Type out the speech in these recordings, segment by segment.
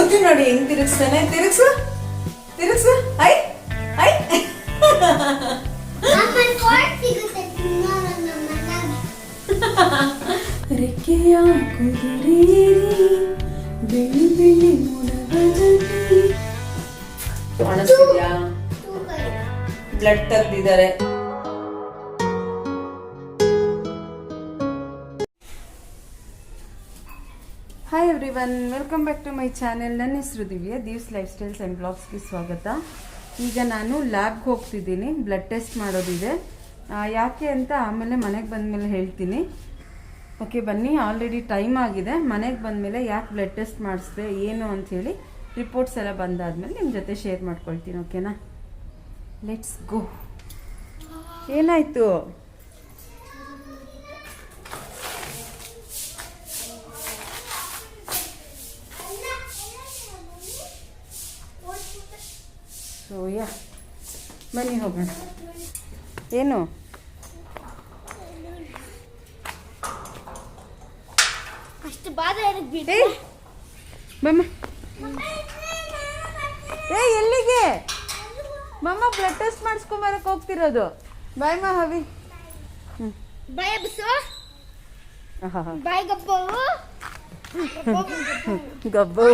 ಮೂತಿ ನೋಡಿ ಹೆಂಗ್ ತಿರುಗಿಸ್ತಾನೆ. ತಿರುಗ್ಸು ತಿರುಗ್ಸು. ಐ ಐ ರೆಕ್ಕೆಯ ಕುದುರೇರಿ ಬೆಳ್ಳಿ ಬೆಳ್ಳಿ ಮೋಡಗಳಲ್ಲಿ ಕಾಣಿಸ್ತಿದ್ಯಾ? ಬ್ಲಡ್ ತೆಗ್ದಿದ್ದಾರೆ. Hi everyone, welcome back to my channel. ನನ್ನ ಹೆಸರು Divya, Divs life styles and ಬ್ಲಾಗ್ಸ್ಗೆ ಸ್ವಾಗತ. ಈಗ ನಾನು ಲ್ಯಾಬ್ಗೆ ಹೋಗ್ತಿದ್ದೀನಿ, ಬ್ಲಡ್ ಟೆಸ್ಟ್ ಮಾಡೋದಿದೆ. ಯಾಕೆ ಅಂತ ಆಮೇಲೆ ಮನೆಗೆ ಬಂದಮೇಲೆ ಹೇಳ್ತೀನಿ. ಓಕೆ ಬನ್ನಿ, ಆಲ್ರೆಡಿ ಟೈಮ್ ಆಗಿದೆ. ಮನೆಗೆ ಬಂದಮೇಲೆ ಯಾಕೆ ಬ್ಲಡ್ ಟೆಸ್ಟ್ ಮಾಡಿಸ್ದೆ ಏನು ಅಂಥೇಳಿ ರಿಪೋರ್ಟ್ಸ್ ಎಲ್ಲ ಬಂದಾದ್ಮೇಲೆ ನಿಮ್ಮ ಜೊತೆ ಶೇರ್ ಮಾಡ್ಕೊಳ್ತೀನಿ. ಓಕೆನಾ, ಲೆಟ್ಸ್ ಗೋ. ಏನಾಯಿತು? ಸೋಯಾ ಬನ್ನಿ ಹೋಗೋಣ. ಏನು ಅಷ್ಟು ಬಾಧ ಮಮ್ಮ? ಎಲ್ಲಿಗೆ ಮಮ್ಮ? Blood test ಮಾಡಿಸ್ಕೊಂಬರಕ್ಕೆ ಹೋಗ್ತಿರೋದು. ಬಾಯ್ ಮಾ ಹವಿ. ಬಾಯ್ ಬಿಸು. ಬಾಯ್ ಗಬ್ಬು ಗಬ್ಬು.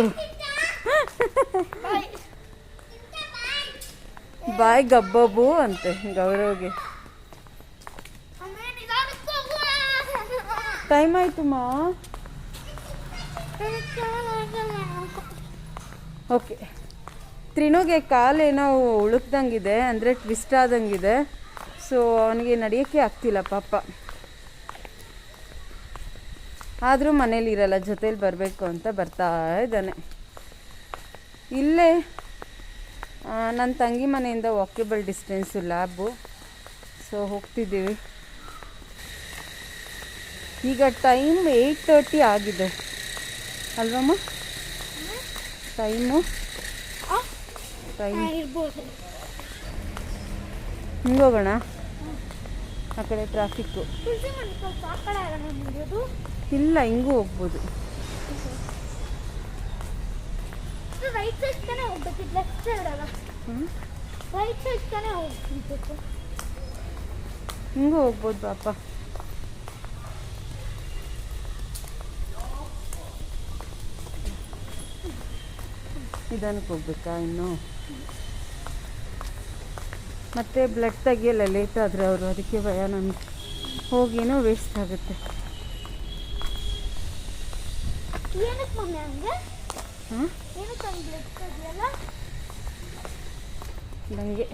ಬಾಯ್ ಗಬ್ಬಬ್ಬು ಅಂತೆ ಗೌರವ್ಗೆ. ಟೈಮ್ ಆಯ್ತು ಮಾ. ಓಕೆ, ತ್ರಿನುಗೆ ಕಾಲೇನೋ ಉಳುಕ್ದಂಗಿದೆ, ಅಂದರೆ ಟ್ವಿಸ್ಟ್ ಆದಂಗಿದೆ. ಸೊ ಅವನಿಗೆ ನಡೆಯೋಕ್ಕೆ ಆಗ್ತಿಲ್ಲ ಪಾಪ. ಆದರೂ ಮನೇಲಿರಲ್ಲ, ಜೊತೇಲಿ ಬರಬೇಕು ಅಂತ ಬರ್ತಾ ಇದ್ದಾನೆ. ಇಲ್ಲೇ ನನ್ನ ತಂಗಿ ಮನೆಯಿಂದ ವಾಕೇಬಲ್ ಡಿಸ್ಟೆನ್ಸು ಲ್ಯಾಬು. ಸೊ ಹೋಗ್ತಿದ್ದೀವಿ. ಈಗ ಟೈಮ್ 8:30 ಆಗಿದೆ ಅಲ್ವಮ್ಮ? ಟೈಮು ಹಿಂಗೋಗೋಣ. ಆ ಕಡೆ ಟ್ರಾಫಿಕ್ಕು ಇಲ್ಲ, ಹಿಂಗೂ ಹೋಗ್ಬೋದು. ಹಿಂಗೂ ಹೋಗ್ಬೋದು ಪಾಪ. ನಿಧಾನಕ್ಕೆ ಹೋಗ್ಬೇಕಾ ಇನ್ನು? ಮತ್ತೆ ಬ್ಲಡ್ ತೆಗಿಯಲ್ಲ ಲೇಟ್ ಆದರೆ ಅವರು, ಅದಕ್ಕೆ ಭಯ ನಮಗೆ. ಹೋಗಿನೂ ವೇಸ್ಟ್ ಆಗುತ್ತೆ. ನನಗೆ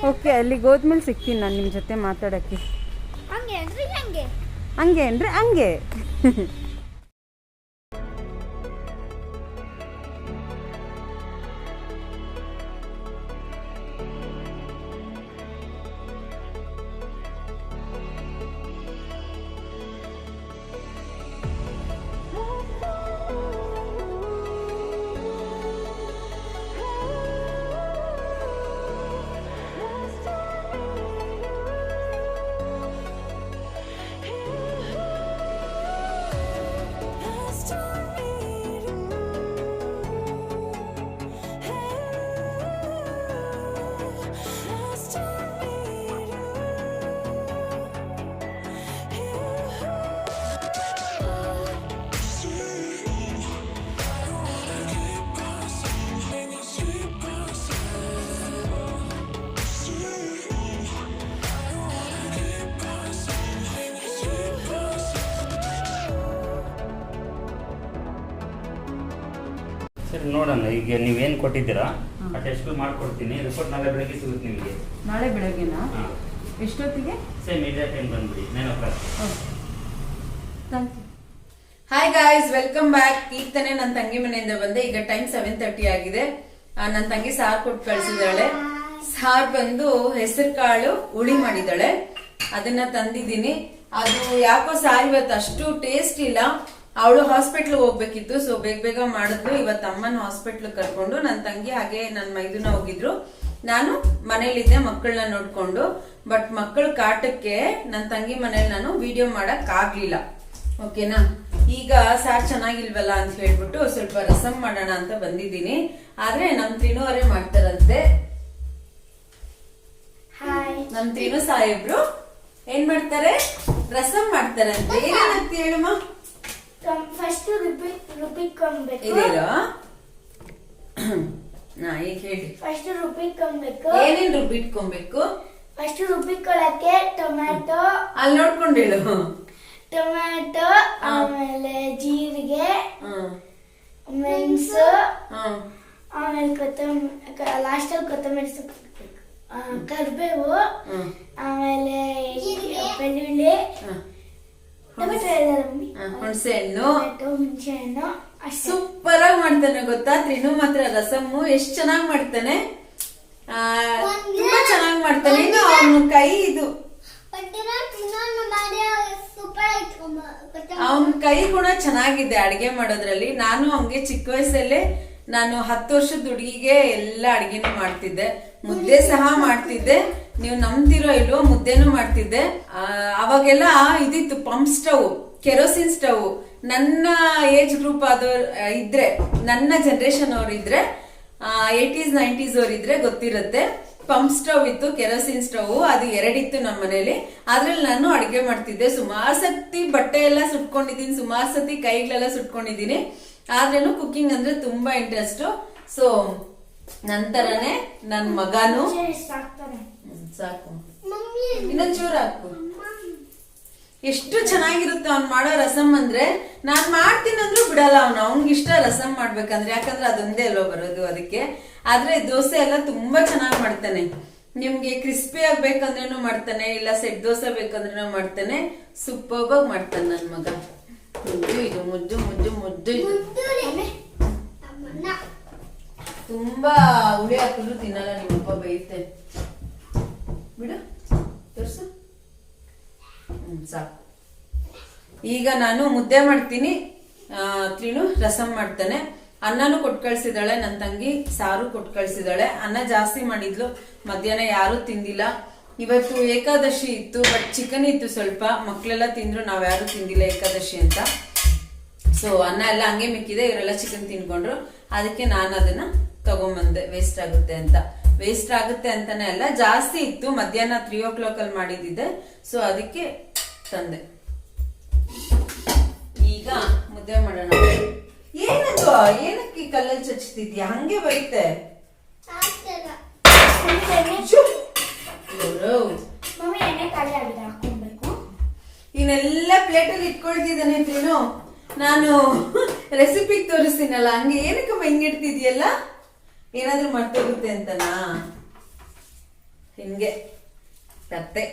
ಓಕೆ, ಅಲ್ಲಿಗೆ ಹೋದ್ಮೇಲೆ ಸಿಗ್ತೀನಿ ನಾನು ನಿಮ್ಮ ಜೊತೆ ಮಾತಾಡೋಕ್ಕೆ. ಹಂಗೆ ಅಂದರೆ ಹಂಗೆ. ಸರಿ ನೋಡೋಣ. ಈಗ ನೀವೇನು ಕೊಟ್ಟಿದ್ದೀರಾ ಆ ಟೆಸ್ಟ್ ಮಾಡ್ಕೊಡ್ತೀನಿ. ರಿಪೋರ್ಟ್ ನಾಳೆ ಬೆಳಗ್ಗೆ ಸಿಗುತ್ತೆ ನಿಮಗೆ. ನಾಳೆ ಬೆಳಗ್ಗೆನಾ? ಎಷ್ಟೊತ್ತಿಗೆ? ಸೇಮ್ ಇದೇ ಟೈಮ್ ಬಂದ್ಬಿಡಿ, 9 o'clock. Thank you. Hi guys, welcome back. ಈಗ ತಾನೇ ನನ್ನ ತಂಗಿ ಮನೆಯಿಂದ ಬಂದೆ. ಈಗ ಟೈಮ್ 7:30 ಆಗಿದೆ. ನನ್ನ ತಂಗಿ ಸಾರು ಕೊಟ್ಟು ಕಳ್ಸಿದಾಳೆ. ಸಾರು ಬಂದು ಹೆಸರು ಕಾಳು ಹುಳಿ ಮಾಡಿದಾಳೆ, ಅದನ್ನ ತಂದಿದ್ದೀನಿ. ಅದು ಯಾಕೋ ಸಾರು ಇವತ್ತು ಅಷ್ಟು ಟೇಸ್ಟ್ ಇಲ್ಲ. ಅವಳು ಹಾಸ್ಪಿಟ್ಲ್ ಹೋಗ್ಬೇಕಿತ್ತು, ಸೊ ಬೇಗ ಬೇಗ ಮಾಡಿದ್ಲು. ಇವತ್ತು ಅಮ್ಮನ ಹಾಸ್ಪಿಟ್ಲ್ ಕರ್ಕೊಂಡು ನನ್ನ ತಂಗಿ ಹಾಗೆ ನನ್ನ ಮೈದುನ ಹೋಗಿದ್ರು. ನಾನು ಮನೇಲಿದ್ದೆ ಮಕ್ಕಳನ್ನ ನೋಡ್ಕೊಂಡು. ಬಟ್ ಮಕ್ಕಳ ಕಾಟಕ್ಕೆ ನನ್ನ ತಂಗಿ ಮನೇಲಿ ನಾನು ವಿಡಿಯೋ ಮಾಡಕ್ ಆಗ್ಲಿಲ್ಲ. ಓಕೆನಾ? ಈಗ ಸಾರ್ ಚೆನ್ನಾಗಿಲ್ವಲ್ಲ ಅಂತ ಹೇಳ್ಬಿಟ್ಟು ಸ್ವಲ್ಪ ರಸಂ ಮಾಡೋಣ ಅಂತ ಬಂದಿದ್ದೀನಿ. ಆದ್ರೆ ನಮ್ ತಿನ್ನೋರೇ ಮಾಡ್ತಾರಂತೆ. ನಮ್ ತಿನ್ನು ಸಾಹೇಬ್ರು ಏನ್ ಮಾಡ್ತಾರೆ, ರಸಂ ಮಾಡ್ತಾರಂತೆ. ಏನೇನಂತ ಹೇಳಮ್ಮ? ಫಸ್ಟ್ ರುಬ್ಬಿಕೊಳ್ಬೇಕು. ಇದೇರೋ ಈಗ ಹೇಳಿ. ಫಸ್ಟ್ ರುಬ್ಬಿಕೊಳ್ಬೇಕು. ಏನೇನ್ ರುಬ್ಬಿಟ್ಕೊಬೇಕು? ಫಸ್ಟ್ ರುಬ್ಬಿಕೊಳ್ಳಕ್ಕೆ ಟೊಮ್ಯಾಟೊ, ಅಲ್ಲಿ ನೋಡ್ಕೊಂಡು ಹೇಳು. ಟೊಮ್ಯಾಟೊ, ಆಮೇಲೆ ಜೀರಿಗೆ, ಮೆಣಸು, ಆಮೇಲೆ ಲಾಸ್ಟ್ ಅಲ್ಲಿ ಕೊತ್ತಂಬರಿ ಸೊಪ್ಪು, ಕರಿಬೇವು, ಆಮೇಲೆ ಬೆಳ್ಳುಳ್ಳಿ, ಹುಣಸೆ ಹಣ್ಣು. ಹುಣಸೆ ಹಣ್ಣು. ಸೂಪರ್ ಆಗಿ ಮಾಡ್ತಾನೆ ಗೊತ್ತಾ ತ್ರಿನು ಮಾತ್ರ ರಸಮ್ಮು. ಎಷ್ಟ್ ಚೆನ್ನಾಗ್ ಮಾಡ್ತಾನೆ, ತುಂಬಾ ಚೆನ್ನಾಗ್ ಮಾಡ್ತಾನೆ. ಇನ್ನು ಅವನು ಕೈ ಇದು ಅವನ್ ಕೈ ಗುಣ ಚೆನ್ನಾಗಿದೆ ಅಡಿಗೆ ಮಾಡೋದ್ರಲ್ಲಿ. ನಾನು ಹಂಗೆ ಚಿಕ್ಕ ವಯಸ್ಸಲ್ಲೇ ನಾನು 10 ವರ್ಷದ ಹುಡುಗಿಗೆ ಎಲ್ಲ ಅಡಿಗೆನೂ ಮಾಡ್ತಿದ್ದೆ, ಮುದ್ದೆ ಸಹ ಮಾಡ್ತಿದ್ದೆ. ನೀವು ನಂಬ್ತಿರೋ ಇಲ್ವೋ, ಮುದ್ದೆನೂ ಮಾಡ್ತಿದ್ದೆ. ಅವಾಗೆಲ್ಲ ಇದಿತ್ತು ಪಂಪ್ ಸ್ಟವ್, ಕೆರೋಸಿನ್ ಸ್ಟವ್. ನನ್ನ ಏಜ್ ಗ್ರೂಪ್ ಆದವ್ರು ಇದ್ರೆ, ನನ್ನ ಜನರೇಷನ್ ಅವ್ರು ಇದ್ರೆ, 80s 90s ಅವ್ರು ಇದ್ರೆ ಗೊತ್ತಿರುತ್ತೆ. ಪಂಪ್ ಸ್ಟವ್ ಇತ್ತು, ಕೆರೋಸಿನ್ ಸ್ಟವ್, ಅದು 2 ಇತ್ತು ನಮ್ಮ ಮನೇಲಿ. ಅದ್ರಲ್ಲಿ ನಾನು ಅಡಿಗೆ ಮಾಡ್ತಿದ್ದೆ. ಸುಮಾರು ಸತಿ ಬಟ್ಟೆ ಎಲ್ಲ ಸುಟ್ಕೊಂಡಿದ್ದೀನಿ, ಸುಮಾರು ಸತಿ ಕೈಗಳೆಲ್ಲ ಸುಟ್ಕೊಂಡಿದ್ದೀನಿ. ಆದ್ರೇನು ಕುಕಿಂಗ್ ಅಂದ್ರೆ ತುಂಬಾ ಇಂಟ್ರೆಸ್ಟ್. ಸೊ ನಂತರನೇ ನನ್ ಮಗನು ಸಾಕು, ಇನ್ನೊಂಚೂರು ಹಾಕು. ಎಷ್ಟು ಚೆನ್ನಾಗಿರುತ್ತೆ ಅವ್ನ್ ಮಾಡೋ ರಸಂ ಅಂದ್ರೆ. ನಾನ್ ಮಾಡ್ತೀನಿ ಅಂದ್ರೂ ಬಿಡಲ್ಲ ಅವ್ನು. ಅವ್ನಿಗೆ ಇಷ್ಟ ರಸಂ ಮಾಡ್ಬೇಕಂದ್ರೆ, ಯಾಕಂದ್ರೆ ಅದೊಂದೇ ಅಲ್ಲೋ ಬರೋದು ಅದಕ್ಕೆ. ಆದ್ರೆ ದೋಸೆ ಎಲ್ಲ ತುಂಬಾ ಚೆನ್ನಾಗಿ ಮಾಡ್ತಾನೆ. ನಿಮ್ಗೆ ಕ್ರಿಸ್ಪಿ ಆಗ್ಬೇಕಂದ್ರೇನು ಮಾಡ್ತಾನೆ, ಇಲ್ಲ ಸೆಟ್ ದೋಸೆ ಬೇಕಂದ್ರೇನು ಮಾಡ್ತಾನೆ. ಸೂಪರ್ ಆಗಿ ಮಾಡ್ತಾನೆ ನನ್ ಮಗ. ಮುದ್ದು ಇದು, ಮುದ್ದು ಮುದ್ದು ಮುದ್ದು ಇದು. ತುಂಬಾ ಹುಳಿ ಹಾಕಿದ್ರು ತಿನ್ನಲ್ಲ ನಿಮ್ಮಪ್ಪ, ಬೈತೆ. ಬಿಡು, ತೋರ್ಸು. ಸಾಕು. ಈಗ ನಾನು ಮುದ್ದೆ ಮಾಡ್ತೀನಿ, ತ್ರಿನು ರಸಂ ಮಾಡ್ತಾನೆ. ಅನ್ನನೂ ಕೊಟ್ಟು ಕಳ್ಸಿದಾಳೆ ನನ್ನ ತಂಗಿ, ಸಾರು ಕೊಟ್ಟು ಕಳ್ಸಿದಾಳೆ. ಅನ್ನ ಜಾಸ್ತಿ ಮಾಡಿದ್ಲು, ಮಧ್ಯಾಹ್ನ ಯಾರು ತಿಂದಿಲ್ಲ. ಇವತ್ತು ಏಕಾದಶಿ ಇತ್ತು, ಬಟ್ ಚಿಕನ್ ಇತ್ತು ಸ್ವಲ್ಪ. ಮಕ್ಳೆಲ್ಲ ತಿಂದ್ರು, ನಾವ್ಯಾರು ತಿಂದಿಲ್ಲ ಏಕಾದಶಿ ಅಂತ. ಸೊ ಅನ್ನ ಎಲ್ಲ ಹಂಗೆ ಮಿಕ್ಕಿದೆ, ಇವರೆಲ್ಲ ಚಿಕನ್ ತಿನ್ಕೊಂಡ್ರು. ಅದಕ್ಕೆ ನಾನು ಅದನ್ನ ತಗೊಂಬಂದೆ, ವೇಸ್ಟ್ ಆಗುತ್ತೆ ಅಂತ. ವೇಸ್ಟ್ ಆಗುತ್ತೆ ಅಂತಾನೆ ಅಲ್ಲ, ಜಾಸ್ತಿ ಇತ್ತು. ಮಧ್ಯಾಹ್ನ 3 o'clock ಅಲ್ಲಿ ಮಾಡಿದ್ದೆ, ಸೊ ಅದಕ್ಕೆ ತಂದೆ. ಈಗ ಮುದ್ದೆ ಮಾಡೋಣ. ಏನದು, ಏನಕ್ಕೆ ಕಲ್ಲಲ್ಲಿ ಚಚ್ತಿದ್ಯಾ? ಹಂಗೆ ಬೈತೆ. ಇನ್ನೆಲ್ಲ ಪ್ಲೇಟಲ್ಲಿ ಇಟ್ಕೊಳ್ತಿದ್ದಾನೆ ತ್ರಿನು. ನಾನು ರೆಸಿಪಿ ತೋರಿಸ್ತೀನಲ್ಲ, ಹಂಗೆ ಏನಕ್ಕಮ್ಮ ಹಿಂಗಿಡ್ತಿದ್ಯಲ್ಲ? ಏನಾದ್ರೂ ಮರ್ತೋಗುತ್ತೆ ಅಂತನಾ? ಹಿಂಗೆ ಕತ್ತೆ.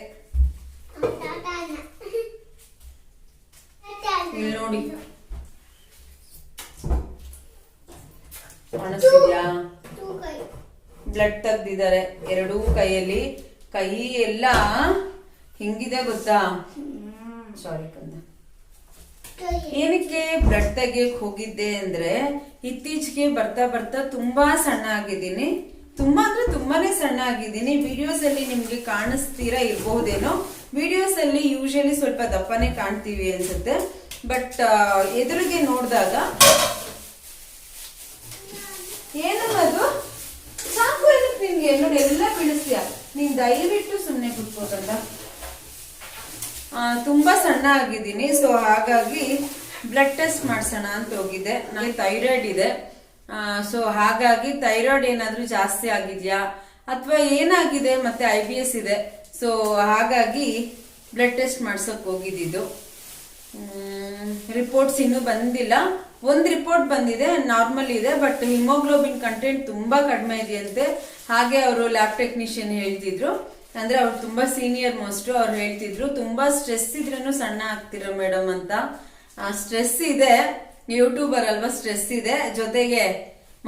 ಇಲ್ಲಿ ನೋಡಿ, ಕಾಣಿಸ್ತಿದ್ಯಾ? ಬ್ಲಡ್ ತೆಗ್ದಿದ್ದಾರೆ 2 ಕೈಯಲ್ಲಿ. ಕೈ ಎಲ್ಲ ಹಿಂಗಿದೆ ಗೊತ್ತಾ? ಸಾರಿ ಕಂದ. ಏನಕ್ಕೆ ಬ್ಲಡ್ ತೆಗಿಯಕ್ ಹೋಗಿದ್ದೆ ಅಂದ್ರೆ, ಇತ್ತೀಚೆಗೆ ಬರ್ತಾ ಬರ್ತಾ ತುಂಬಾ ಸಣ್ಣ ಆಗಿದ್ದೀನಿ. ತುಂಬಾ ಅಂದ್ರೆ ತುಂಬಾನೇ ಸಣ್ಣ ಆಗಿದ್ದೀನಿ. ವಿಡಿಯೋಸ್ ಅಲ್ಲಿ ನಿಮ್ಗೆ ಕಾಣಿಸ್ತೀರಾ ಇರ್ಬಹುದೇನೋ. ವಿಡಿಯೋಸ್ ಅಲ್ಲಿ ಯೂಶಲಿ ಸ್ವಲ್ಪ ದಪ್ಪನೇ ಕಾಣ್ತೀವಿ ಅನ್ಸುತ್ತೆ, ಬಟ್ ಎದುರಿಗೆ ನೋಡಿದಾಗ ಏನದು ಸಾಕು. ಏನಕ್ಕೆ ನಿನ್ಗೆ ನೋಡಿ ಎಲ್ಲ ಬೀಳಿಸ್ತೀಯ ನೀನ್? ದಯವಿಟ್ಟು ಸುಮ್ನೆ ಕುತ್ಕೋಕಂದ. ತುಂಬಾ ಸಣ್ಣ ಆಗಿದ್ದೀನಿ. ಸೊ ಹಾಗಾಗಿ ಬ್ಲಡ್ ಟೆಸ್ಟ್ ಮಾಡ್ಸೋಣ ಅಂತ ಹೋಗಿದ್ದೆ. ನನಗೆ ಥೈರಾಯ್ಡ್ ಇದೆ. ಸೊ ಹಾಗಾಗಿ ಥೈರಾಯ್ಡ್ ಏನಾದ್ರೂ ಜಾಸ್ತಿ ಆಗಿದ್ಯಾ ಅಥವಾ ಏನಾಗಿದೆ, ಮತ್ತೆ IBS ಇದೆ. ಸೊ ಹಾಗಾಗಿ ಬ್ಲಡ್ ಟೆಸ್ಟ್ ಮಾಡ್ಸಕ್ ಹೋಗಿದ್ದು. ರಿಪೋರ್ಟ್ಸ್ ಇನ್ನೂ ಬಂದಿಲ್ಲ. ಒಂದು ರಿಪೋರ್ಟ್ ಬಂದಿದೆ, ನಾರ್ಮಲ್ ಇದೆ, ಬಟ್ ಹಿಮೋಗ್ಲೋಬಿನ್ ಕಂಟೆಂಟ್ ತುಂಬಾ ಕಡಿಮೆ ಇದೆಯಂತೆ. ಹಾಗೆ ಅವರು ಲ್ಯಾಬ್ ಟೆಕ್ನಿಷಿಯನ್ ಹೇಳ್ತಿದ್ರು, ಅಂದ್ರೆ ಅವ್ರು ತುಂಬಾ ಸೀನಿಯರ್ ಮೋಸ್ಟ್. ಅವ್ರು ಹೇಳ್ತಿದ್ರು ತುಂಬಾ ಸ್ಟ್ರೆಸ್ ಇದ್ರೂ ಸಣ್ಣ ಆಗ್ತೀರಾ ಮೇಡಮ್ ಅಂತ. ಸ್ಟ್ರೆಸ್ ಇದೆ, ಯೂಟ್ಯೂಬರ್ ಅಲ್ವಾ, ಸ್ಟ್ರೆಸ್ ಇದೆ. ಜೊತೆಗೆ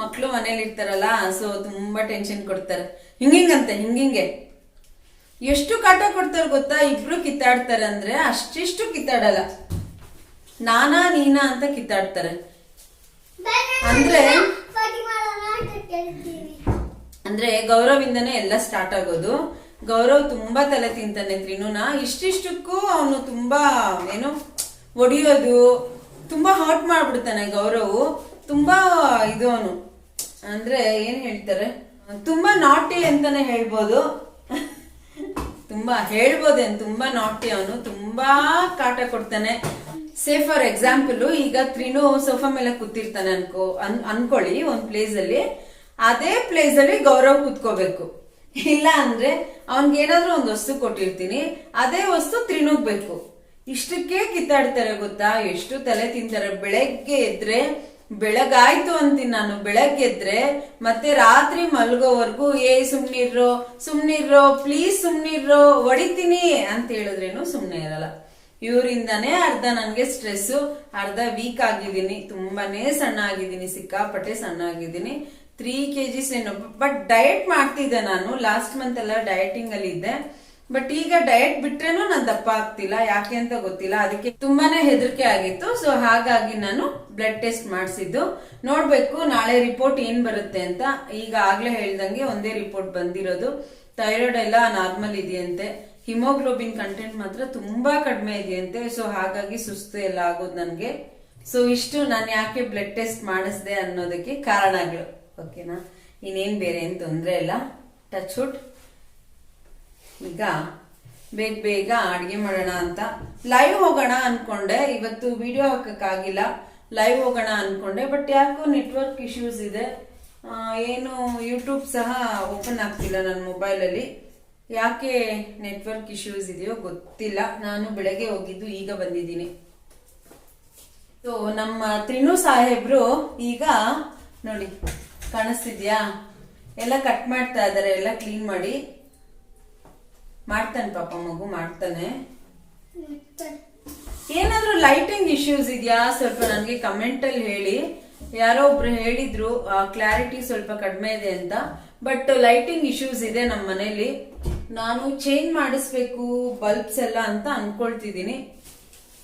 ಮಕ್ಳು ಮನೇಲಿ ಇರ್ತಾರಲ್ಲ, ಸೊ ತುಂಬಾ ಟೆನ್ಷನ್ ಕೊಡ್ತಾರೆ. ಹಿಂಗಿಂಗಂತೆ, ಹಿಂಗಿಂಗೆ ಎಷ್ಟು ಕಾಟ ಕೊಡ್ತಾರೆ ಗೊತ್ತಾ? ಇಬ್ರು ಕಿತ್ತಾಡ್ತಾರೆ ಅಂದ್ರೆ ಅಷ್ಟಿಷ್ಟು ಕಿತ್ತಾಡಲ್ಲ, ನಾನಾ ನೀನಾ ಅಂತ ಕಿತ್ತಾಡ್ತಾರೆ. ಅಂದ್ರೆ ಗೌರವಿಂದನೇ ಎಲ್ಲ ಸ್ಟಾರ್ಟ್ ಆಗೋದು. ಗೌರವ್ ತುಂಬಾ ತಲೆ ತಿಂತಾನೆ ತ್ರಿನುನ. ಇಷ್ಟಿಷ್ಟಕ್ಕೂ ಅವನು ತುಂಬಾ ಏನು ಹೊಡಿಯೋದು, ತುಂಬಾ ಹರ್ಟ್ ಮಾಡ್ಬಿಡ್ತಾನೆ ಗೌರವ್. ತುಂಬಾ ಇದು ಅವನು, ಅಂದ್ರೆ ಏನ್ ಹೇಳ್ತಾರೆ, ತುಂಬಾ ನಾಟಿ ಅಂತಾನೆ ಹೇಳ್ಬೋದು. ತುಂಬಾ ಹೇಳ್ಬೋದೇನು, ತುಂಬಾ ನಾಟಿ ಅವನು, ತುಂಬಾ ಕಾಟ ಕೊಡ್ತಾನೆ. ಸೇ ಫಾರ್ ಎಕ್ಸಾಂಪಲ್, ಈಗ ತ್ರಿನು ಸೋಫಾ ಮೇಲೆ ಕೂತಿರ್ತಾನೆ ಅನ್ಕೊಳ್ಳಿ ಒಂದ್ ಪ್ಲೇಸ್ ಅಲ್ಲಿ, ಅದೇ ಪ್ಲೇಸ್ ಅಲ್ಲಿ ಗೌರವ್ ಕೂತ್ಕೋಬೇಕು. ಇಲ್ಲ ಅಂದ್ರೆ ಅವನ್ಗೇನಾದ್ರೂ ಒಂದ್ ವಸ್ತು ಕೊಟ್ಟಿರ್ತೀನಿ, ಅದೇ ವಸ್ತು ತ್ರಿನುಗ್ ಬೇಕು. ಇಷ್ಟಕ್ಕೆ ಕಿತ್ತಾಡ್ತಾರೆ ಗೊತ್ತಾ, ಎಷ್ಟು ತಲೆ ತಿಂತಾರೆ. ಬೆಳಗ್ಗೆ ಎದ್ರೆ, ಬೆಳಗಾಯ್ತು ಅಂತೀನಿ ನಾನು, ಬೆಳಗ್ಗೆ ಎದ್ರೆ ಮತ್ತೆ ರಾತ್ರಿ ಮಲ್ಗೋವರ್ಗು ಸುಮ್ನಿರ್ರೋ ಪ್ಲೀಸ್ ಸುಮ್ನಿರ್ರೋ, ಹೊಡಿತೀನಿ ಅಂತ ಹೇಳಿದ್ರೇನು ಸುಮ್ನೆ ಇರಲ್ಲ. ಇವರಿಂದಾನೇ ಅರ್ಧ ನನ್ಗೆ ಸ್ಟ್ರೆಸ್, ಅರ್ಧ ವೀಕ್ ಆಗಿದ್ದೀನಿ, ತುಂಬಾನೇ ಸಣ್ಣ ಆಗಿದ್ದೀನಿ, ಸಿಕ್ಕಾಪಟ್ಟೆ ಸಣ್ಣ ಆಗಿದ್ದೀನಿ. 3 kgs ಏನು. ಬಟ್ ಡಯಟ್ ಮಾಡ್ತಿದ್ದೆ ನಾನು, ಲಾಸ್ಟ್ ಮಂತ್ ಎಲ್ಲ ಡಯಟಿಂಗ್ ಅಲ್ಲಿ ಇದ್ದೆ. ಬಟ್ ಈಗ ಡಯಟ್ ಬಿಟ್ರೇನು ನಾನು ದಪ್ಪ ಆಗ್ತಿಲ್ಲ, ಯಾಕೆ ಅಂತ ಗೊತ್ತಿಲ್ಲ. ಅದಕ್ಕೆ ತುಂಬಾನೇ ಹೆದರಿಕೆ ಆಗಿತ್ತು. ಸೊ ಹಾಗಾಗಿ ನಾನು ಬ್ಲಡ್ ಟೆಸ್ಟ್ ಮಾಡಿಸಿದ್ದು. ನೋಡ್ಬೇಕು ನಾಳೆ ರಿಪೋರ್ಟ್ ಏನ್ ಬರುತ್ತೆ ಅಂತ. ಈಗ ಆಗ್ಲೇ ಹೇಳ್ದಂಗೆ ಒಂದೇ ರಿಪೋರ್ಟ್ ಬಂದಿರೋದು. ಥೈರಾಯ್ಡ್ ಎಲ್ಲ ನಾರ್ಮಲ್ ಇದೆಯಂತೆ, ಹಿಮೋಗ್ಲೋಬಿನ್ ಕಂಟೆಂಟ್ ಮಾತ್ರ ತುಂಬಾ ಕಡಿಮೆ ಇದೆಯಂತೆ. ಸೊ ಹಾಗಾಗಿ ಸುಸ್ತು ಎಲ್ಲ ಆಗೋದು ನನ್ಗೆ. ಸೊ ಇಷ್ಟು ನಾನು ಯಾಕೆ ಬ್ಲಡ್ ಟೆಸ್ಟ್ ಮಾಡಿಸ್ದೆ ಅನ್ನೋದಕ್ಕೆ ಕಾರಣಗಳು. ಓಕೆನಾ, ಇನ್ನೇನ್ ಬೇರೆ ಏನ್ ತೊಂದ್ರೆ ಇಲ್ಲ. Touch wood. ಈಗ ಬೇಗ ಅಡ್ಗೆ ಮಾಡೋಣ ಅಂತ ಲೈವ್ ಹೋಗೋಣ ಅನ್ಕೊಂಡೆ. ಇವತ್ತು ವಿಡಿಯೋ ಹಾಕಕ್ಕಾಗಿಲ್ಲ, ಲೈವ್ ಹೋಗೋಣ ಅನ್ಕೊಂಡೆ. ಬಟ್ ಯಾಕೋ ನೆಟ್ವರ್ಕ್ ಇಶ್ಯೂಸ್ ಇದೆ, ಏನು ಯೂಟ್ಯೂಬ್ ಸಹ ಓಪನ್ ಆಗ್ತಿಲ್ಲ ನನ್ನ ಮೊಬೈಲ್ ಅಲ್ಲಿ. ಯಾಕೆ ನೆಟ್ವರ್ಕ್ ಇಶ್ಯೂಸ್ ಇದೆಯೋ ಗೊತ್ತಿಲ್ಲ. ನಾನು ಬೆಳಗ್ಗೆ ಹೋಗಿದ್ದು, ಈಗ ಬಂದಿದ್ದೀನಿ. ಸೊ ನಮ್ಮ ತ್ರಿನು ಸಾಹೇಬ್ರು ಈಗ ನೋಡಿ ಕಾಣಿಸ್ತಿದ್ಯಾ, ಎಲ್ಲ ಕಟ್ ಮಾಡ್ತಾ ಇದಾರೆ, ಎಲ್ಲ ಕ್ಲೀನ್ ಮಾಡಿ. ಮಾಡ್ತಾನೆ ಪಾಪ ಮಗು, ಮಾಡ್ತಾನೆ. ಏನಾದ್ರೂ ಲೈಟಿಂಗ್ ಇಶ್ಯೂಸ್ ಇದೆಯಾ ಸ್ವಲ್ಪ ನನಗೆ ಕಮೆಂಟ್ ಅಲ್ಲಿ ಹೇಳಿ. ಯಾರೋ ಒಬ್ರು ಹೇಳಿದ್ರು ಕ್ಲಾರಿಟಿ ಸ್ವಲ್ಪ ಕಡಿಮೆ ಇದೆ ಅಂತ. ಬಟ್ ಲೈಟಿಂಗ್ ಇಶ್ಯೂಸ್ ಇದೆ ನಮ್ಮ ಮನೇಲಿ. ನಾನು ಚೇಂಜ್ ಮಾಡಿಸ್ಬೇಕು ಬಲ್ಬ್ಸ್ ಎಲ್ಲ ಅಂತ ಅನ್ಕೊಳ್ತಿದ್ದೀನಿ.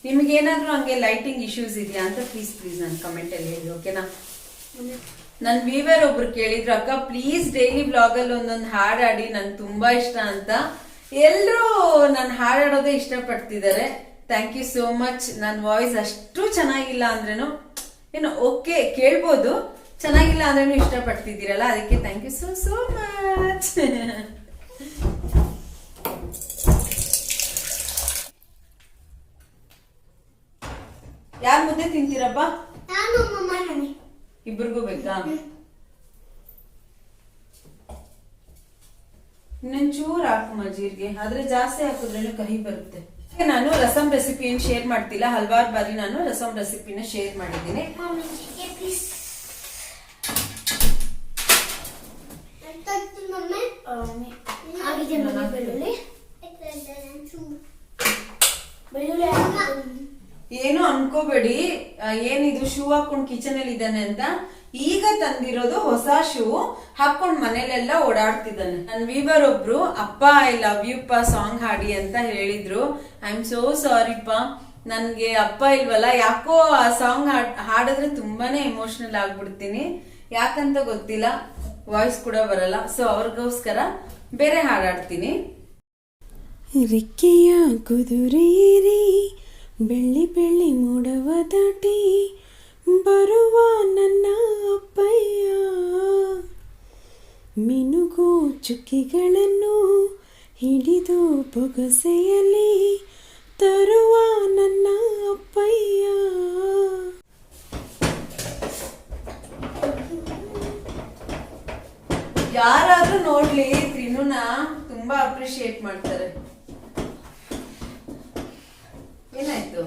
ನಿಮ್ಗೇನಾದ್ರೂ ಹಂಗೆ ಲೈಟಿಂಗ್ ಇಶ್ಯೂಸ್ ಇದೆಯಾ ಅಂತ ಪ್ಲೀಸ್ ನನ್ ಕಮೆಂಟ್ ಅಲ್ಲಿ ಹೇಳಿ. ಓಕೆನಾ. ನನ್ ವೀವರ್ ಒಬ್ರು ಕೇಳಿದ್ರು, ಅಕ್ಕ ಪ್ಲೀಸ್ ಡೈಲಿ ಬ್ಲಾಗ್ ಅಲ್ಲಿ ಒಂದೊಂದು ಹಾಡಾಡಿ, ನನ್ಗೆ ತುಂಬಾ ಇಷ್ಟ ಅಂತ. ಎಲ್ರು ನಾನು ಹಾಡಾಡೋದೇ ಇಷ್ಟ ಪಡ್ತಿದ್ದಾರೆ. Thank you so much. ನನ್ನ ವಾಯ್ಸ್ ಅಷ್ಟು ಚೆನ್ನಾಗಿಲ್ಲ ಅಂದ್ರೇನು ಏನು ಓಕೆ ಕೇಳ್ಬೋದು, ಚೆನ್ನಾಗಿಲ್ಲ ಅಂದ್ರೇನು ಇಷ್ಟ ಪಡ್ತಿದ್ದೀರಲ್ಲ, ಅದಕ್ಕೆ ಥ್ಯಾಂಕ್ ಯು ಸೋ ಮಚ್. ಯಾರ್ ಮುದ್ದೆ ತಿಂತೀರಪ್ಪ? ಇಬ್ರಿಗೂ ಬೇಕಾ? ಇನ್ನೊಂಚೂರು ಹಾಕುಮ್ಮ ಜೀರಿಗೆ, ಆದ್ರೆ ಜಾಸ್ತಿ ಹಾಕಿದ್ರೇನು ಕಹಿ ಬರುತ್ತೆ. ನಾನು ರಸಂ ರೆಸಿಪಿ ಏನ್ ಶೇರ್ ಮಾಡ್ತಿಲ್ಲ, ಹಲವಾರು ಬಾರಿ ನಾನು ರಸಂ ರೆಸಿಪಿನ ಶೇರ್ ಮಾಡಿದ್ದೀನಿ. ಏನು ಅನ್ಕೋಬೇಡಿ, ಏನಿದು ಶೂ ಹಾಕೊಂಡ್ ಕಿಚನ್ ಅಲ್ಲಿ ಇದ್ದಾನೆ ಅಂತ. ಈಗ ತಂದಿರೋದು ಹೊಸ ಶೂ, ಹಾಕೊಂಡ್ ಮನೇಲೆಲ್ಲ ಓಡಾಡ್ತಿದ್ದಾನೆ. ನನ್ ವೀವರ್ ಒಬ್ರು ಅಪ್ಪ ಐ ಲವ್ ಯು ಪ ಸಾಂಗ್ ಹಾಡಿ ಅಂತ ಹೇಳಿದ್ರು. ಐ ಆಮ್ ಸೋ ಸಾರಿಪ್ಪ, ನನ್ಗೆ ಅಪ್ಪ ಇಲ್ವಲ್ಲ, ಯಾಕೋ ಆ ಸಾಂಗ್ ಹಾಡಿದ್ರೆ ತುಂಬಾನೇ ಎಮೋಷನಲ್ ಆಗ್ಬಿಡ್ತೀನಿ. ಯಾಕಂತ ಗೊತ್ತಿಲ್ಲ, ವಾಯ್ಸ್ ಕೂಡ ಬರಲ್ಲ. ಸೊ ಅವ್ರಿಗೋಸ್ಕರ ಬೇರೆ ಹಾಡಾಡ್ತೀನಿ. ರೆಕ್ಕೆಯ ಕುದುರೇರಿ ಬೆಳ್ಳಿ ಬೆಳ್ಳಿ ಮೋಡವ ದಾಟಿ ಬರುವ ನನ್ನ ಅಪ್ಪಯ್ಯ, ಮಿನುಗು ಚುಕ್ಕಿಗಳನ್ನು ಹಿಡಿದು ಬೊಗಸೆಯಲ್ಲಿ ತರುವ ನನ್ನ ಅಪ್ಪಯ್ಯ. ಯಾರಾದ್ರೂ ನೋಡ್ಲಿ ತ್ರಿನುನ ತುಂಬಾ ಅಪ್ರಿಶಿಯೇಟ್ ಮಾಡ್ತಾರೆ. ಏನಾಯ್ತು?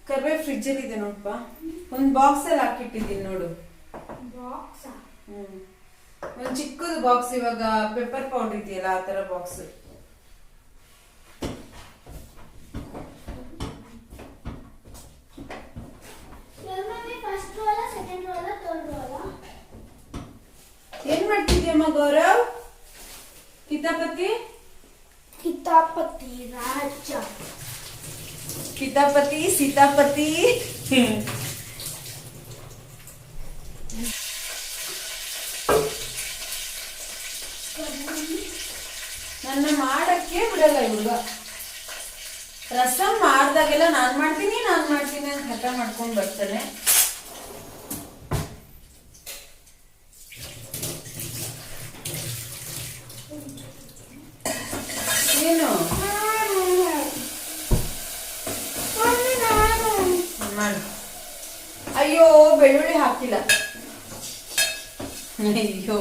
ಕರ್ಬೇ ಫ್ರಿಡ್ಜ್ ಅಲ್ಲಿ ಇದೆ ನೋಡಪ್ಪ, ಒಂದ್ ಬಾಕ್ಸ್ ಅಲ್ಲಿ ಹಾಕಿಟ್ಟಿದ್ದೀನಿ ನೋಡು. ಒಂದ್ ಚಿಕ್ಕದು ಬಾಕ್ಸ್, ಇವಾಗ ಪೆಪ್ಪರ್ ಪೌಡರ್ ಇದೆಯಲ್ಲ ಆ ತರ ಬಾಕ್ಸ್. ಏನ್ ಮಾಡ್ತಿದ್ಯಮ್ಮ ಗೌರವ್? ಕಿತಾಪತಿ ರಾಜ, ಕಿತಾಪತಿ ಸೀತಾಪತಿ. ನನ್ನ ಮಾಡಕ್ಕೆ ಬಿಡಲ್ಲ ಹುಡುಗ. ರಸಂ ಮಾಡ್ದಾಗೆಲ್ಲ ನಾನು ಮಾಡ್ತೀನಿ ಅಂತ ಹಠ ಮಾಡ್ಕೊಂಡು ಬರ್ತಾನೆ. ಏನು ಮಾಡು. ಅಯ್ಯೋ ಬೆಳ್ಳುಳ್ಳಿ ಹಾಕಿಲ್ಲ. ಅಯ್ಯೋ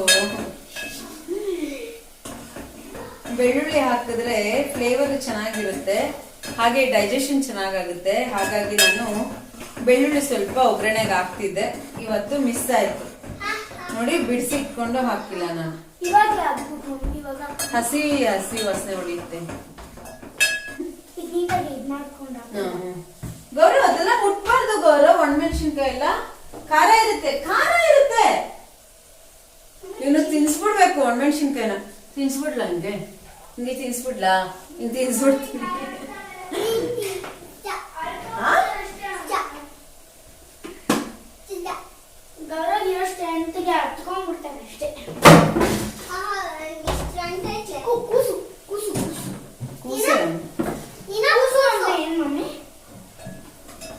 ಬೆಳ್ಳುಳ್ಳಿ ಹಾಕಿದ್ರೆ ಫ್ಲೇವರ್ ಚೆನ್ನಾಗಿರುತ್ತೆ, ಹಾಗೆ ಡೈಜೆಷನ್ ಚೆನ್ನಾಗಾಗುತ್ತೆ. ಹಾಗಾಗಿ ನಾನು ಬೆಳ್ಳುಳ್ಳಿ ಸ್ವಲ್ಪ ಒಗ್ಗರಣೆಗೆ ಹಾಕ್ತಿದ್ದೆ, ಇವತ್ತು ಮಿಸ್ ಆಯ್ತು ನೋಡಿ. ಬಿಡಿಸಿಟ್ಕೊಂಡು ಹಾಕಿಲ್ಲ ನಾನು. ಹಸಿ ವಾಸನೆ ಹೊಡೆಯುತ್ತೆ. ಗೌರವ್ ಅದೆಲ್ಲ ಮುಟ್ಬಾರ್ದು ಗೌರವ್. ಒಣಮೆಣಸಿನ್ಕಾಯಿ ಎಲ್ಲ ಖಾರ ಇರುತ್ತೆ. ನೀನು ತಿನ್ಸ್ಬಿಡ್ಬೇಕು ಒಣಮೆಣಸಿನ್ಕಾಯಿನ. ತಿನ್ಸ್ಬಿಡ್ಲಾ ಹಿಂಗೆ ತಿನ್ಸ್ಬಿಡ್ಲಾ? ಹಿಂಗೆ ತಿನ್ಸ್ಬಿಡ್ತೀನಿ.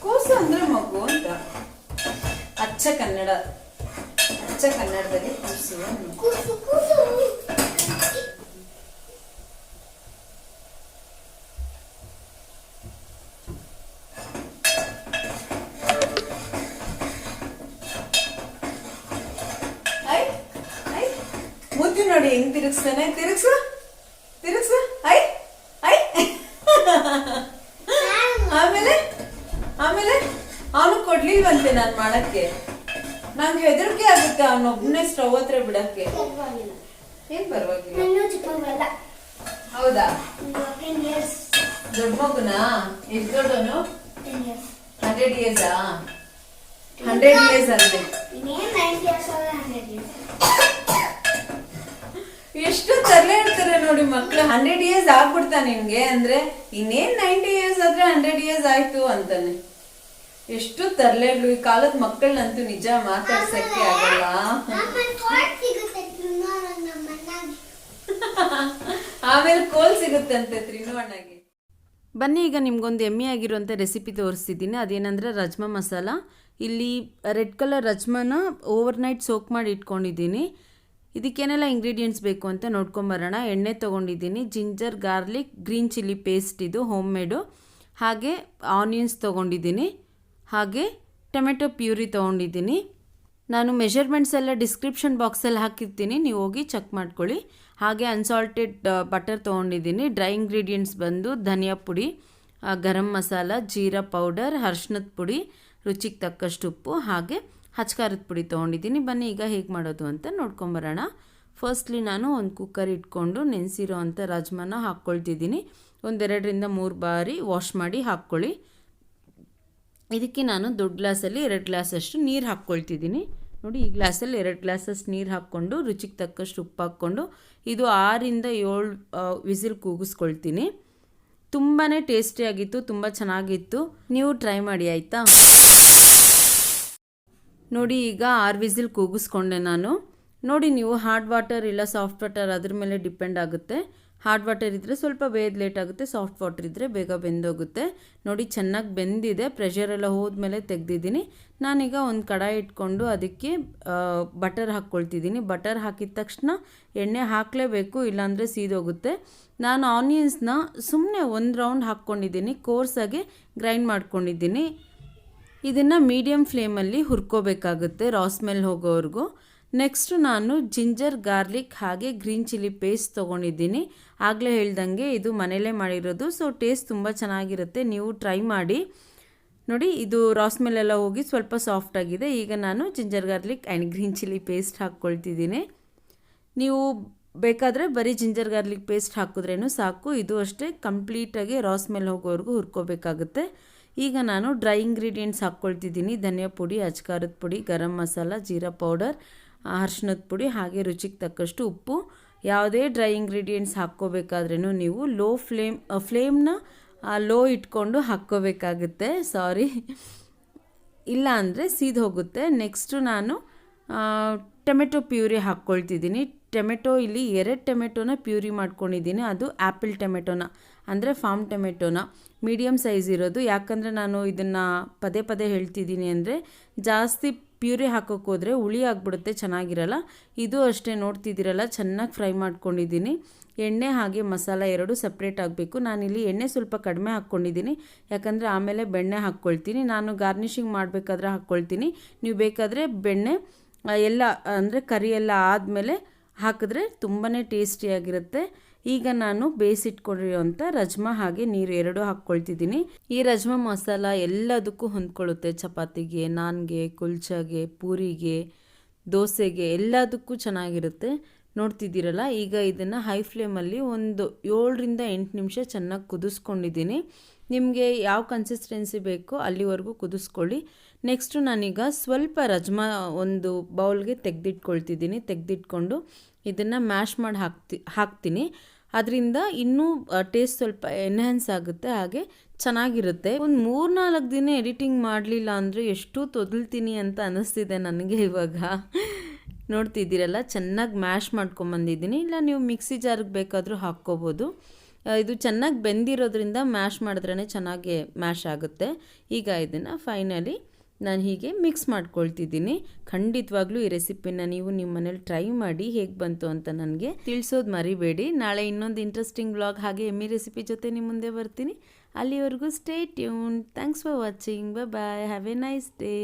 ಕೂಸು ಅಂದ್ರೆ ಮಗು ಅಂತ. ಅಚ್ಚ ಕನ್ನಡದಲ್ಲಿ ಕೂಸು. ಮುದ್ದಿ ನೋಡಿ ಹೆಂಗ್ ತಿರುಗಿಸ್ತಾನೆ. ತಿರುಗ್ಸು. ಆಮೇಲೆ ಅವನು ಕೊಡ್ಲಿಲ್ವಂತೆ ನಾನ್ ಮಾಡಕ್ಕೆ. ನಂಗೆ ಹೆದರಿಕೆ ಆಗುತ್ತೆ ಅವನೊಬ್ಬನೇ ಸ್ಟವ್ ಹತ್ರ ಬಿಡಕ್ಕೆ. ಏನ್ ಪರವಾಗಿಲ್ಲ. ಹೌದಾ? ದೊಡ್ಡ ಮಗುನಾ? ಎಷ್ಟು ದೊಡ್ಡವನು? 100 years 100 years ಅಂತೆ. ಎಷ್ಟು ತರಲೆ ಇಡ್ತಾರೆ ನೋಡಿ ಮಕ್ಳು. 100 years ಆಗ್ಬಿಡ್ತಾ ನಿನ್ಗೆ ಅಂದ್ರೆ ಇನ್ನೇನ್ 90 years ಆದ್ರೆ 100 years ಆಯ್ತು ಅಂತಾನೆ. ಎಷ್ಟು ತರಲೆಗಳು ಈ ಕಾಲದ ಮಕ್ಕಳನ್ನಂತೂ ನಿಜ ಮಾತಾಡ್ಸಕ್ಕೆ ಆಗಲ್ಲ. ಆಮೇಲೆ ಕೋಲ್ ಸಿಗುತ್ತಂತೆ ತ್ರಿನು ಅಣ್ಣಗೆ. ಬನ್ನಿ ಈಗ ನಿಮ್ಗೊಂದು ಎಮ್ಮೆ ಆಗಿರುವಂಥ ರೆಸಿಪಿ ತೋರಿಸ್ತಿದ್ದೀನಿ. ಅದೇನಂದರೆ ರಜ್ಮಾ ಮಸಾಲ. ಇಲ್ಲಿ ರೆಡ್ ಕಲರ್ ರಜ್ಮಾನ ಓವರ್ನೈಟ್ ಸೋಕ್ ಮಾಡಿ ಇಟ್ಕೊಂಡಿದ್ದೀನಿ. ಇದಕ್ಕೇನೆಲ್ಲ ಇಂಗ್ರೀಡಿಯೆಂಟ್ಸ್ ಬೇಕು ಅಂತ ನೋಡ್ಕೊಂಬರೋಣ. ಎಣ್ಣೆ ತೊಗೊಂಡಿದ್ದೀನಿ, ginger garlic green chilli paste ಇದು ಹೋಮ್ ಮೇಡು, ಹಾಗೆ ಆನಿಯನ್ಸ್ ತೊಗೊಂಡಿದ್ದೀನಿ, ಹಾಗೆ ಟೊಮೆಟೊ ಪ್ಯೂರಿ ತೊಗೊಂಡಿದ್ದೀನಿ. ನಾನು ಮೆಷರ್ಮೆಂಟ್ಸ್ ಎಲ್ಲ ಡಿಸ್ಕ್ರಿಪ್ಷನ್ ಬಾಕ್ಸಲ್ಲಿ ಹಾಕಿರ್ತೀನಿ, ನೀವು ಹೋಗಿ ಚೆಕ್ ಮಾಡ್ಕೊಳ್ಳಿ. ಹಾಗೆ ಅನ್ಸಾಲ್ಟೆಡ್ ಬಟರ್ ತೊಗೊಂಡಿದ್ದೀನಿ. ಡ್ರೈ ಇಂಗ್ರೀಡಿಯೆಂಟ್ಸ್ ಬಂದು ಧನಿಯಾ ಪುಡಿ, ಗರಂ ಮಸಾಲ, ಜೀರಾ ಪೌಡರ್, ಅರ್ಶಿನದ ಪುಡಿ, ರುಚಿಗೆ ತಕ್ಕಷ್ಟು ಉಪ್ಪು, ಹಾಗೆ ಹಚ್ಕಾರದ ಪುಡಿ ತೊಗೊಂಡಿದ್ದೀನಿ. ಬನ್ನಿ ಈಗ ಹೇಗೆ ಮಾಡೋದು ಅಂತ ನೋಡ್ಕೊಂಬರೋಣ. ಫಸ್ಟ್ಲಿ ನಾನು ಒಂದು ಕುಕ್ಕರ್ ಇಟ್ಕೊಂಡು ನೆನೆಸಿರೋ ಅಂಥ ರಾಜ್ಮಾನ ಹಾಕ್ಕೊಳ್ತಿದ್ದೀನಿ. 2-3 ಬಾರಿ ವಾಶ್ ಮಾಡಿ ಹಾಕ್ಕೊಳ್ಳಿ. ಇದಕ್ಕೆ ನಾನು ದೊಡ್ಡ ಗ್ಲಾಸಲ್ಲಿ 2 ಗ್ಲಾಸಷ್ಟು ನೀರು ಹಾಕ್ಕೊಳ್ತಿದ್ದೀನಿ. ನೋಡಿ, ಈ ಗ್ಲಾಸಲ್ಲಿ 2 ಗ್ಲಾಸಷ್ಟು ನೀರು ಹಾಕ್ಕೊಂಡು ರುಚಿಗೆ ತಕ್ಕಷ್ಟು ಉಪ್ಪು ಹಾಕ್ಕೊಂಡು ಇದು 6-7 ವಿಸಿಲ್ ಕೂಗಿಸ್ಕೊಳ್ತೀನಿ. ತುಂಬಾ ಟೇಸ್ಟಿಯಾಗಿತ್ತು, ತುಂಬ ಚೆನ್ನಾಗಿತ್ತು. ನೀವು ಟ್ರೈ ಮಾಡಿ ಆಯಿತಾ. ನೋಡಿ, ಈಗ 6 ವಿಸಿಲ್ ಕೂಗಿಸ್ಕೊಂಡೆ ನಾನು. ನೋಡಿ, ನೀವು ಹಾರ್ಡ್ ವಾಟರ್ ಇಲ್ಲ ಸಾಫ್ಟ್ ವಾಟರ್ ಅದ್ರ ಮೇಲೆ ಡಿಪೆಂಡ್ ಆಗುತ್ತೆ. ಹಾರ್ಡ್ ವಾಟರ್ ಇದ್ದರೆ ಸ್ವಲ್ಪ ಬೇಯ್ದು ಲೇಟ್ ಆಗುತ್ತೆ, ಸಾಫ್ಟ್ ವಾಟರ್ ಇದ್ದರೆ ಬೇಗ ಬೆಂದೋಗುತ್ತೆ. ನೋಡಿ, ಚೆನ್ನಾಗಿ ಬೆಂದಿದೆ, ಪ್ರೆಷರೆಲ್ಲ ಹೋದ್ಮೇಲೆ ತೆಗೆದಿದ್ದೀನಿ. ನಾನೀಗ ಒಂದು ಕಡಾಯಿ ಇಟ್ಕೊಂಡು ಅದಕ್ಕೆ ಬಟರ್ ಹಾಕ್ಕೊಳ್ತಿದ್ದೀನಿ. ಬಟರ್ ಹಾಕಿದ ತಕ್ಷಣ ಎಣ್ಣೆ ಹಾಕಲೇಬೇಕು, ಇಲ್ಲಾಂದರೆ ಸೀದೋಗುತ್ತೆ. ನಾನು ಆನಿಯನ್ಸ್ನ ಸುಮ್ಮನೆ 1 ರೌಂಡ್ ಹಾಕ್ಕೊಂಡಿದ್ದೀನಿ, ಕೋರ್ಸಾಗಿ ಗ್ರೈಂಡ್ ಮಾಡ್ಕೊಂಡಿದ್ದೀನಿ. ಇದನ್ನು ಮೀಡಿಯಮ್ ಫ್ಲೇಮಲ್ಲಿ ಹುರ್ಕೋಬೇಕಾಗುತ್ತೆ ರಾ ಸ್ಮೆಲ್ ಹೋಗೋವರೆಗೂ. ನೆಕ್ಸ್ಟು ನಾನು ಜಿಂಜರ್ ಗಾರ್ಲಿಕ್ ಹಾಗೆ ಗ್ರೀನ್ ಚಿಲ್ಲಿ ಪೇಸ್ಟ್ ತೊಗೊಂಡಿದ್ದೀನಿ. ಆಗಲೇ ಹೇಳ್ದಂಗೆ ಇದು ಮನೇಲೇ ಮಾಡಿರೋದು, ಸೊ ಟೇಸ್ಟ್ ತುಂಬ ಚೆನ್ನಾಗಿರುತ್ತೆ, ನೀವು ಟ್ರೈ ಮಾಡಿ. ನೋಡಿ, ಇದು ರಾ ಸ್ಮೆಲ್ ಎಲ್ಲ ಹೋಗಿ ಸ್ವಲ್ಪ ಸಾಫ್ಟ್ ಆಗಿದೆ. ಈಗ ನಾನು ginger garlic and green chilli paste ಹಾಕ್ಕೊಳ್ತಿದ್ದೀನಿ. ನೀವು ಬೇಕಾದರೆ ಬರೀ ಜಿಂಜರ್ ಗಾರ್ಲಿಕ್ ಪೇಸ್ಟ್ ಹಾಕಿದ್ರೇನು ಸಾಕು. ಇದು ಅಷ್ಟೇ ಕಂಪ್ಲೀಟಾಗಿ ರಾ ಸ್ಮೆಲ್ ಹೋಗೋವರೆಗೂ ಹುರ್ಕೋಬೇಕಾಗುತ್ತೆ. ಈಗ ನಾನು ಡ್ರೈ ಇಂಗ್ರೀಡಿಯೆಂಟ್ಸ್ ಹಾಕ್ಕೊಳ್ತಿದ್ದೀನಿ. ಧನಿಯಾ ಪುಡಿ, ಅಚ್ಕಾರದ ಪುಡಿ, ಗರಂ ಮಸಾಲ, ಜೀರಾ ಪೌಡರ್, ಅರಿಶಿನದ ಪುಡಿ, ಹಾಗೆ ರುಚಿಗೆ ತಕ್ಕಷ್ಟು ಉಪ್ಪು. ಯಾವುದೇ ಡ್ರೈ ಇಂಗ್ರೀಡಿಯೆಂಟ್ಸ್ ಹಾಕ್ಕೋಬೇಕಾದ್ರೂ ನೀವು ಫ್ಲೇಮ್ನ ಲೋ ಇಟ್ಕೊಂಡು ಹಾಕ್ಕೋಬೇಕಾಗುತ್ತೆ. ಸಾರಿ, ಇಲ್ಲ ಅಂದರೆ ಸೀದು ಹೋಗುತ್ತೆ. ನೆಕ್ಸ್ಟು ನಾನು ಟೊಮೆಟೊ ಪ್ಯೂರಿ ಹಾಕ್ಕೊಳ್ತಿದ್ದೀನಿ. ಟೊಮೆಟೊ ಇಲ್ಲಿ 2 ಟೊಮೆಟೊನ ಪ್ಯೂರಿ ಮಾಡ್ಕೊಂಡಿದ್ದೀನಿ. ಅದು ಆ್ಯಪಲ್ ಟೊಮೆಟೊನ ಅಂದರೆ ಫಾರ್ಮ್ ಟೊಮೆಟೊನ ಮೀಡಿಯಮ್ ಸೈಜ್ ಇರೋದು. ಯಾಕಂದರೆ ನಾನು ಇದನ್ನು ಪದೇ ಪದೇ ಹೇಳ್ತಿದ್ದೀನಿ ಅಂದರೆ ಜಾಸ್ತಿ ಪ್ಯೂರಿ ಹಾಕೋಕೆ ಹೋದರೆ ಹುಳಿ ಆಗಿಬಿಡುತ್ತೆ, ಚೆನ್ನಾಗಿರಲ್ಲ. ಇದು ಅಷ್ಟೇ ನೋಡ್ತಿದ್ದೀರಲ್ಲ, ಚೆನ್ನಾಗಿ ಫ್ರೈ ಮಾಡ್ಕೊಂಡಿದ್ದೀನಿ. ಎಣ್ಣೆ ಹಾಗೆ ಮಸಾಲ ಎರಡೂ ಸಪ್ರೇಟ್ ಆಗಬೇಕು. ನಾನಿಲ್ಲಿ ಎಣ್ಣೆ ಸ್ವಲ್ಪ ಕಡಿಮೆ ಹಾಕ್ಕೊಂಡಿದ್ದೀನಿ, ಯಾಕಂದರೆ ಆಮೇಲೆ ಬೆಣ್ಣೆ ಹಾಕ್ಕೊಳ್ತೀನಿ. ನಾನು ಗಾರ್ನಿಷಿಂಗ್ ಮಾಡಬೇಕಾದ್ರೆ ಹಾಕ್ಕೊಳ್ತೀನಿ. ನೀವು ಬೇಕಾದರೆ ಬೆಣ್ಣೆ ಎಲ್ಲ ಅಂದರೆ ಕರಿ ಎಲ್ಲ ಆದಮೇಲೆ ಹಾಕಿದ್ರೆ ತುಂಬಾ ಟೇಸ್ಟಿಯಾಗಿರುತ್ತೆ. ಈಗ ನಾನು ಬೇಯಿಸಿಟ್ಕೊಂಡಿರೋಂಥ ರಜ್ಮಾ ಹಾಗೆ ನೀರು ಎರಡೂ ಹಾಕ್ಕೊಳ್ತಿದ್ದೀನಿ. ಈ ರಜ್ಮಾ ಮಸಾಲ ಎಲ್ಲದಕ್ಕೂ ಹೊಂದ್ಕೊಳ್ಳುತ್ತೆ. ಚಪಾತಿಗೆ, ನಾನ್ಗೆ, ಕುಲ್ಚಾಗೆ, ಪೂರಿಗೆ, ದೋಸೆಗೆ ಎಲ್ಲದಕ್ಕೂ ಚೆನ್ನಾಗಿರುತ್ತೆ. ನೋಡ್ತಿದ್ದೀರಲ್ಲ, ಈಗ ಇದನ್ನು ಹೈ ಫ್ಲೇಮಲ್ಲಿ ಒಂದು 7ರಿಂದ 8 ನಿಮಿಷ ಚೆನ್ನಾಗಿ ಕುದಿಸ್ಕೊಂಡಿದ್ದೀನಿ. ನಿಮಗೆ ಯಾವ ಕನ್ಸಿಸ್ಟೆನ್ಸಿ ಬೇಕೋ ಅಲ್ಲಿವರೆಗೂ ಕುದಿಸ್ಕೊಳ್ಳಿ. ನೆಕ್ಸ್ಟು ನಾನೀಗ ಸ್ವಲ್ಪ ರಜ್ಮಾ ಒಂದು ಬೌಲ್ಗೆ ತೆಗೆದಿಟ್ಕೊಳ್ತಿದ್ದೀನಿ. ತೆಗೆದಿಟ್ಕೊಂಡು ಇದನ್ನು ಮ್ಯಾಶ್ ಮಾಡಿ ಹಾಕ್ತೀನಿ. ಅದರಿಂದ ಇನ್ನೂ ಟೇಸ್ಟ್ ಸ್ವಲ್ಪ ಎನ್ಹ್ಯಾನ್ಸ್ ಆಗುತ್ತೆ, ಹಾಗೆ ಚೆನ್ನಾಗಿರುತ್ತೆ. ಒಂದು 3-4 ದಿನ ಎಡಿಟಿಂಗ್ ಮಾಡಲಿಲ್ಲ ಅಂದರೆ ಎಷ್ಟು ತೊದಲ್ತೀನಿ ಅಂತ ಅನ್ನಿಸ್ತಿದೆ ನನಗೆ ಇವಾಗ. ನೋಡ್ತಿದ್ದೀರಲ್ಲ, ಚೆನ್ನಾಗಿ ಮ್ಯಾಶ್ ಮಾಡ್ಕೊಂಬಂದಿದ್ದೀನಿ. ಇಲ್ಲ ನೀವು ಮಿಕ್ಸಿ ಜಾರಿಗೆ ಬೇಕಾದರೂ ಹಾಕ್ಕೋಬೋದು. ಇದು ಚೆನ್ನಾಗಿ ಬೆಂದಿರೋದ್ರಿಂದ ಮ್ಯಾಶ್ ಮಾಡಿದ್ರೇ ಚೆನ್ನಾಗಿ ಮ್ಯಾಶ್ ಆಗುತ್ತೆ. ಈಗ ಇದನ್ನು ಫೈನಲಿ ನಾನು ಹೀಗೆ ಮಿಕ್ಸ್ ಮಾಡ್ಕೊಳ್ತಿದ್ದೀನಿ. ಖಂಡಿತವಾಗ್ಲೂ ಈ ರೆಸಿಪಿನ ನೀವು ನಿಮ್ಮ ಮನೇಲಿ ಟ್ರೈ ಮಾಡಿ ಹೇಗೆ ಬಂತು ಅಂತ ನನಗೆ ತಿಳಿಸೋದು ಮರಿಬೇಡಿ. ನಾಳೆ ಇನ್ನೊಂದು ಇಂಟ್ರೆಸ್ಟಿಂಗ್ ವ್ಲಾಗ್ ಹಾಗೆ ಎಮ್ಮಿ ರೆಸಿಪಿ ಜೊತೆ ನಿಮ್ಮ ಮುಂದೆ ಬರ್ತೀನಿ. ಅಲ್ಲಿವರೆಗೂ stay tune. Thanks for watching. Bye. Have a nice day.